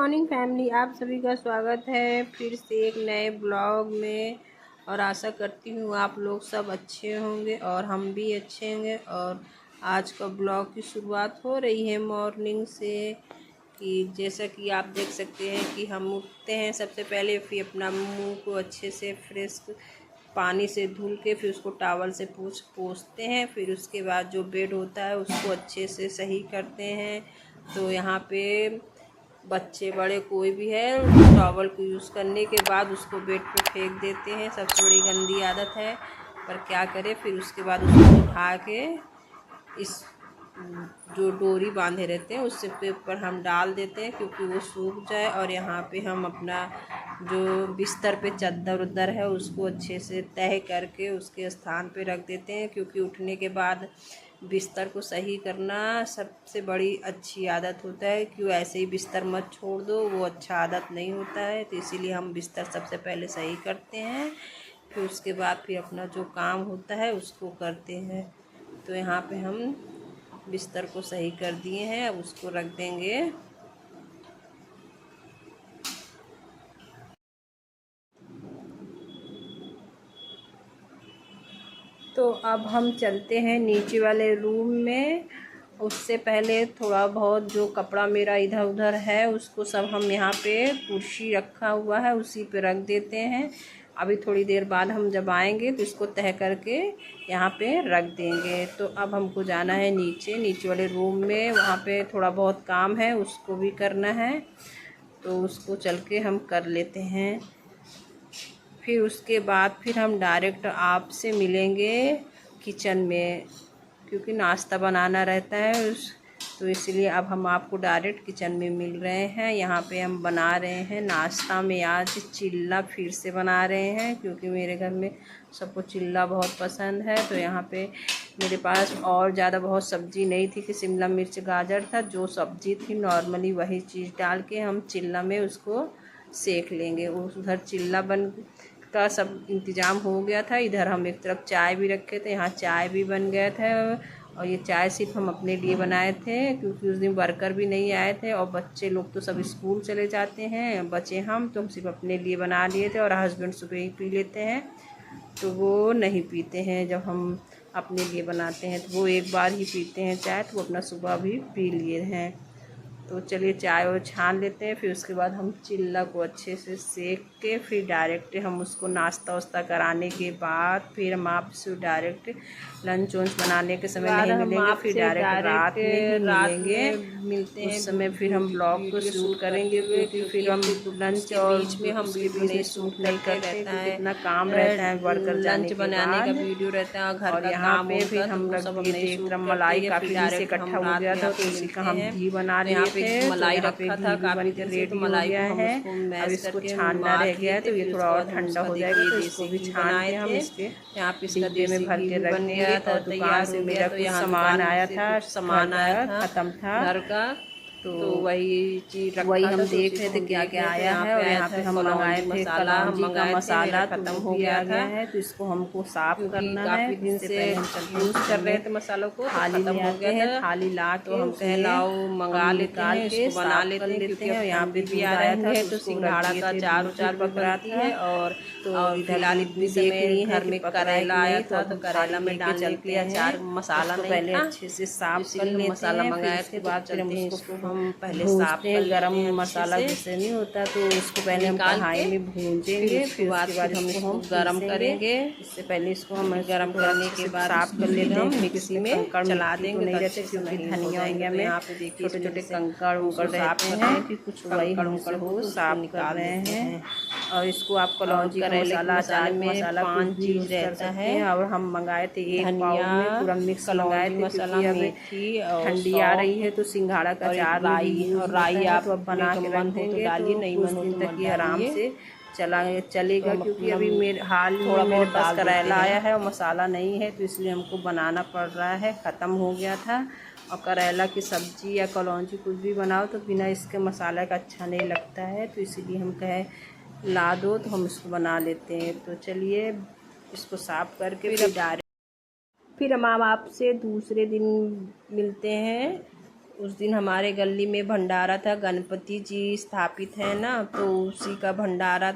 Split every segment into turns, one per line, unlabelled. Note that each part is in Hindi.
मॉर्निंग फैमिली, आप सभी का स्वागत है फिर से एक नए ब्लॉग में। और आशा करती हूँ आप लोग सब अच्छे होंगे और हम भी अच्छे होंगे। और आज का ब्लॉग की शुरुआत हो रही है मॉर्निंग से, कि जैसा कि आप देख सकते हैं कि हम उठते हैं सबसे पहले, फिर अपना मुंह को अच्छे से फ्रेश पानी से धुल के फिर उसको टॉवल से पोंछते हैं। फिर उसके बाद जो बेड होता है उसको अच्छे से सही करते हैं। तो यहाँ पे बच्चे बड़े कोई भी है, टॉवल को यूज़ करने के बाद उसको बेड पे फेंक देते हैं। सबसे बड़ी गंदी आदत है, पर क्या करें। फिर उसके बाद उसको उठा के इस जो डोरी बांधे रहते हैं उससे पे ऊपर हम डाल देते हैं, क्योंकि वो सूख जाए। और यहाँ पे हम अपना जो बिस्तर पे चादर उद्दर है उसको अच्छे से तह करके उसके स्थान पे रख देते हैं, क्योंकि उठने के बाद बिस्तर को सही करना सबसे बड़ी अच्छी आदत होता है। क्यों ऐसे ही बिस्तर मत छोड़ दो, वो अच्छा आदत नहीं होता है। तो इसीलिए हम बिस्तर सबसे पहले सही करते हैं, फिर उसके बाद फिर अपना जो काम होता है उसको करते हैं। तो यहाँ पे हम बिस्तर को सही कर दिए हैं, अब उसको रख देंगे। तो अब हम चलते हैं नीचे वाले रूम में। उससे पहले थोड़ा बहुत जो कपड़ा मेरा इधर उधर है उसको सब हम यहाँ पे कुर्सी रखा हुआ है उसी पे रख देते हैं। अभी थोड़ी देर बाद हम जब आएंगे तो इसको तह करके यहाँ पे रख देंगे। तो अब हमको जाना है नीचे वाले रूम में, वहाँ पे थोड़ा बहुत काम है उसको भी करना है। तो उसको चल के हम कर लेते हैं। फिर उसके बाद फिर हम डायरेक्ट आपसे मिलेंगे किचन में, क्योंकि नाश्ता बनाना रहता है तो इसलिए अब हम आपको डायरेक्ट किचन में मिल रहे हैं। यहाँ पे हम बना रहे हैं नाश्ता में आज चिल्ला फिर से बना रहे हैं, क्योंकि मेरे घर में सबको चिल्ला बहुत पसंद है। तो यहाँ पे मेरे पास और ज़्यादा बहुत सब्ज़ी नहीं थी कि शिमला मिर्च गाजर था, जो सब्ज़ी थी नॉर्मली वही चीज़ डाल के हम चिल्ला में उसको सेक लेंगे। उधर चिल्ला बन का सब इंतज़ाम हो गया था, इधर हम एक तरफ चाय भी रखे थे, यहाँ चाय भी बन गया था। और ये चाय सिर्फ हम अपने लिए बनाए थे, क्योंकि उस दिन वर्कर भी नहीं आए थे और बच्चे लोग तो सब स्कूल चले जाते हैं, बचे हम तो हम सिर्फ अपने लिए बना लिए थे। और हस्बैंड सुबह ही पी लेते हैं, तो वो नहीं पीते हैं। जब हम अपने लिए बनाते हैं तो वो एक बार ही पीते हैं चाय, तो वो अपना सुबह भी पी लिए हैं। तो चलिए चाय और छान लेते हैं। फिर उसके बाद हम चिल्ला को अच्छे से सेक के फिर डायरेक्ट हम उसको नाश्ता वास्ता कराने के बाद फिर हम आपसे डायरेक्ट लंच वंच बनाने के समय नहीं मिलेंगे, फिर डायरेक्ट रात में मिलते हैं। उस समय फिर हम ब्लॉग को शूट करेंगे, क्योंकि फिर हम लंच और बीच में हम वीडियो नहीं शूट नहीं करते, क्योंकि इतना काम रहता है वर्कर लंच बनाने का वीडियो रहता है घर का यहाँ पे फिर हम रख दिए थे। एक तरफ मलाई काफ़ी दिन से इकट्ठा हो गया था तो उसी का हम घी बना लिए थे। मलाई रखा था काफ़ी दिन से, तो मलाई को हम उसको मैश करके छानना रह गया है, तो ये थोड़ा और ठंडा हो जाएगा तो इसको भी छान के हम इसके यहाँ पे इसका डिब्बे में भर के रख देंगे। और दुकान से मेरा कुछ सामान आया था, सामान आया था, ख़त्म था घर का, तो वही चीज़ वही हम देख रहे थे क्या क्या आया है। और यहाँ पे हम मंगाए थे कलौंजी का मसाला, खत्म हो गया है, तो इसको हमको साफ करना है। काफ़ी दिन से यूज़ कर रहे थे मसालों को, थाली में हो गया है, थाली ला तो हम कह लाओ मंगा लेते हैं, इसको बना लेते हैं। और यहाँ पे भी आ रहे हैं तो सिंघाड़ा का चार पकड़ा है। और तो फिलहाल इतनी देख रही घर में करेला आया था, तो करेला में डाल चलते हैं अचार मसाला पहले अच्छे से साफ कर लेते, मसाला मंगाए थे बाद फिर हम उसको हम पहले साफ कर गरम मसाला जिससे नहीं होता, तो उसको पहले हम कढ़ाई में भूंजेंगे, फिर उसके बाद हम इसको गरम करेंगे। इससे पहले इसको हम गरम करने के बाद साफ कर लेते हैं, मिक्सी में चला देंगे नहीं रहते, क्योंकि धनिया वनिया में यहाँ पे देखिए छोटे छोटे कंकड़ उकड़ रहते हैं, कि कुछ वही कंकड़ हो साफ कर रहे हैं। और इसको आप कलौंजी का मसाला अचार मसाला 5 चीज़ रहता है। और हम मंगाए थे एक पाव में पूरा मिक्स मंगाए थे, क्योंकि अभी ठंडी आ रही है तो सिंघाड़ा का अचार और राई आप बना के रख देंगे तो कुछ दिन तक ये आराम से चलेगा। क्योंकि अभी हाल में मेरे पास करेला आया है और मसाला नहीं है, तो इसलिए हमको बनाना पड़ रहा है, ख़त्म हो गया था। और करेला की सब्ज़ी या कलौंजी कुछ भी बनाओ तो बिना इसके मसाले का अच्छा नहीं लगता है, तो इसीलिए हम कहे ला दो तो हम इसको बना लेते हैं। तो चलिए इसको साफ़ करके फिर हम आपसे दूसरे दिन मिलते हैं। उस दिन हमारे गली में भंडारा था, गणपति जी स्थापित है ना, तो उसी का भंडारा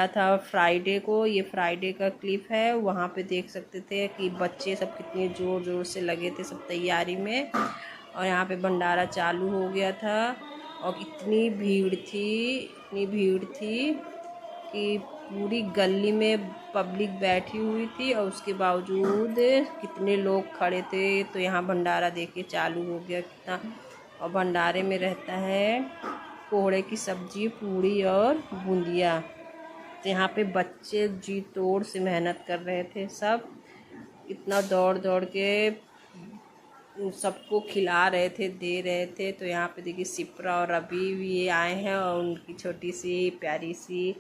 था फ्राइडे को। ये फ्राइडे का क्लिप है। वहाँ पे देख सकते थे कि बच्चे सब कितने ज़ोर ज़ोर से लगे थे सब तैयारी में। और यहाँ पे भंडारा चालू हो गया था और इतनी भीड़ थी कि पूरी गली में पब्लिक बैठी हुई थी और उसके बावजूद कितने लोग खड़े थे। तो यहाँ भंडारा देखिए चालू हो गया कितना। और भंडारे में रहता है कोहड़े की सब्जी, पूड़ी और बूंदिया। तो यहाँ पे बच्चे जी तोड़ से मेहनत कर रहे थे सब, इतना दौड़ दौड़ के सबको खिला रहे थे, दे रहे थे। तो यहाँ पे देखिए सिप्रा और अभी भी आए हैं और उनकी छोटी सी प्यारी सी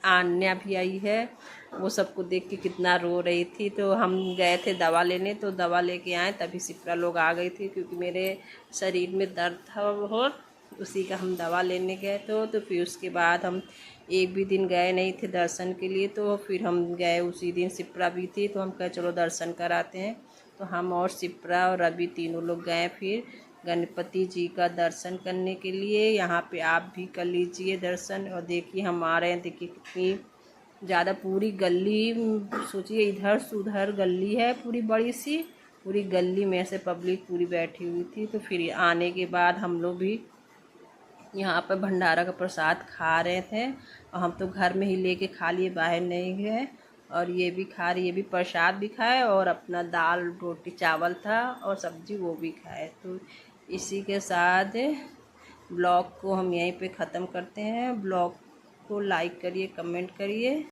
आन्या भी आई है। वो सबको देख के कितना रो रही थी। तो हम गए थे दवा लेने, तो दवा लेके आए तभी सिप्रा लोग आ गई थी, क्योंकि मेरे शरीर में दर्द था बहुत, उसी का हम दवा लेने गए। तो फिर उसके बाद हम एक भी दिन गए नहीं थे दर्शन के लिए। तो फिर हम गए उसी दिन, सिप्रा भी थी तो हम कहे चलो दर्शन कराते हैं। तो हम और सिप्रा और रवि तीनों लोग गए फिर गणपति जी का दर्शन करने के लिए। यहाँ पे आप भी कर लीजिए दर्शन। और देखिए हम आ रहे हैं, देखिए कितनी ज़्यादा पूरी गली, सोचिए इधर से उधर गली है पूरी बड़ी सी, पूरी गली में से पब्लिक पूरी बैठी हुई थी। तो फिर आने के बाद हम लोग भी यहाँ पर भंडारा का प्रसाद खा रहे थे। और हम तो घर में ही लेके खा लिए, बाहर नहीं गए। और ये भी खा रही, ये भी प्रसाद भी खाए और अपना दाल रोटी चावल था और सब्जी वो भी खाए। तो इसी के साथ ब्लॉग को हम यहीं पे ख़त्म करते हैं। ब्लॉग को लाइक करिए, कमेंट करिए।